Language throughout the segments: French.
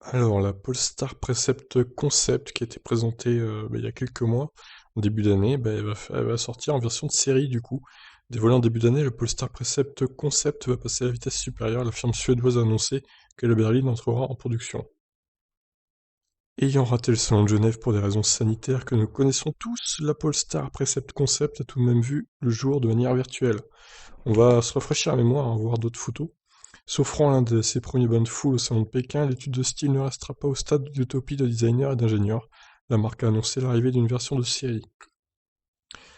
Alors, la Polestar Precept Concept qui a été présentée il y a quelques mois, en début d'année, elle va sortir en version de série du coup. Dévoilé en début d'année, le Polestar Precept Concept va passer à la vitesse supérieure. La firme suédoise a annoncé que la berline entrera en production. Ayant raté le salon de Genève pour des raisons sanitaires que nous connaissons tous, la Polestar Precept Concept a tout de même vu le jour de manière virtuelle. On va se rafraîchir la mémoire, hein, voir d'autres photos. S'offrant l'un de ses premiers bains de foule au salon de Pékin, l'étude de style ne restera pas au stade d'utopie de designers et d'ingénieurs. La marque a annoncé l'arrivée d'une version de série.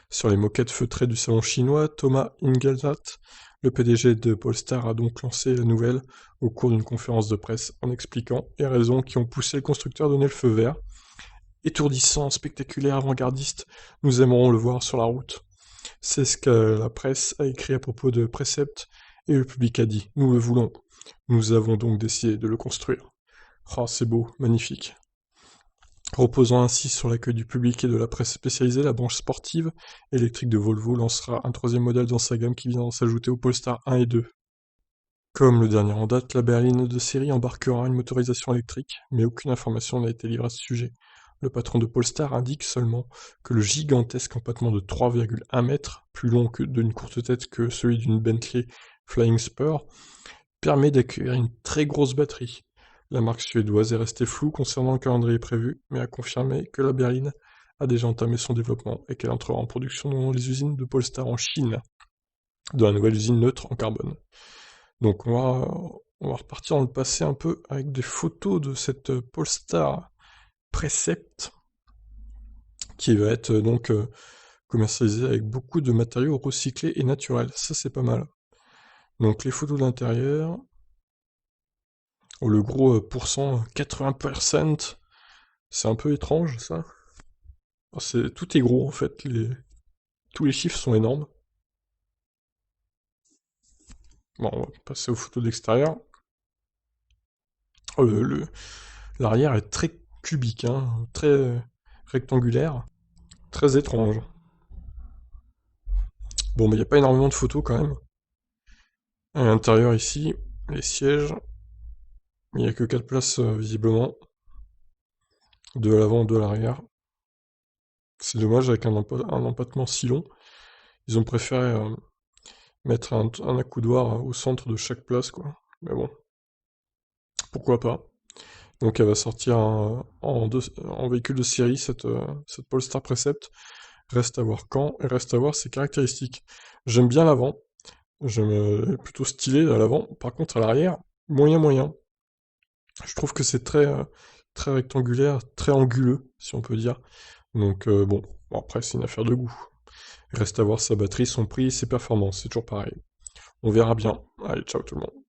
Sur les moquettes feutrées du salon chinois, Thomas Ingelstadt, le PDG de Polestar, a donc lancé la nouvelle au cours d'une conférence de presse en expliquant les raisons qui ont poussé le constructeur à donner le feu vert. Étourdissant, spectaculaire, avant-gardiste, nous aimerons le voir sur la route. C'est ce que la presse a écrit à propos de Precept, et le public a dit « Nous le voulons ». Nous avons donc décidé de le construire. Oh, c'est beau, magnifique. Reposant ainsi sur l'accueil du public et de la presse spécialisée, la branche sportive électrique de Volvo lancera un troisième modèle dans sa gamme qui viendra s'ajouter au Polestar 1 et 2. Comme le dernier en date, la berline de série embarquera une motorisation électrique, mais aucune information n'a été livrée à ce sujet. Le patron de Polestar indique seulement que le gigantesque empattement de 3,1 mètres, plus long que d'une courte tête que celui d'une Bentley Flying Spur, permet d'accueillir une très grosse batterie. La marque suédoise est restée floue concernant le calendrier prévu, mais a confirmé que la berline a déjà entamé son développement et qu'elle entrera en production dans les usines de Polestar en Chine, dans la nouvelle usine neutre en carbone. Donc on va repartir dans le passé un peu avec des photos de cette Polestar Precept qui va être commercialisée avec beaucoup de matériaux recyclés et naturels. Ça c'est pas mal. Donc les photos d'intérieur, oh, le gros pourcent 80%, c'est un peu étrange ça. Oh, tout est gros en fait, tous les chiffres sont énormes. Bon, on va passer aux photos d'extérieur. Oh, l'arrière est très cubique, hein, très rectangulaire, très étrange. Bon, mais il n'y a pas énormément de photos quand même. À l'intérieur ici, les sièges, il n'y a que 4 places visiblement. 2 à l'avant, 2 à l'arrière. C'est dommage avec un empattement si long. Ils ont préféré mettre un accoudoir au centre de chaque place, quoi. Mais bon, pourquoi pas. Donc elle va sortir en véhicule de série, cette Polestar Precept. Reste à voir quand, et reste à voir ses caractéristiques. J'aime bien l'avant, plutôt stylé à l'avant. Par contre, à l'arrière, moyen moyen. Je trouve que c'est très rectangulaire, très anguleux, si on peut dire. Donc bon, après c'est une affaire de goût. Reste à voir sa batterie, son prix, ses performances, c'est toujours pareil. On verra bien. Allez, ciao tout le monde.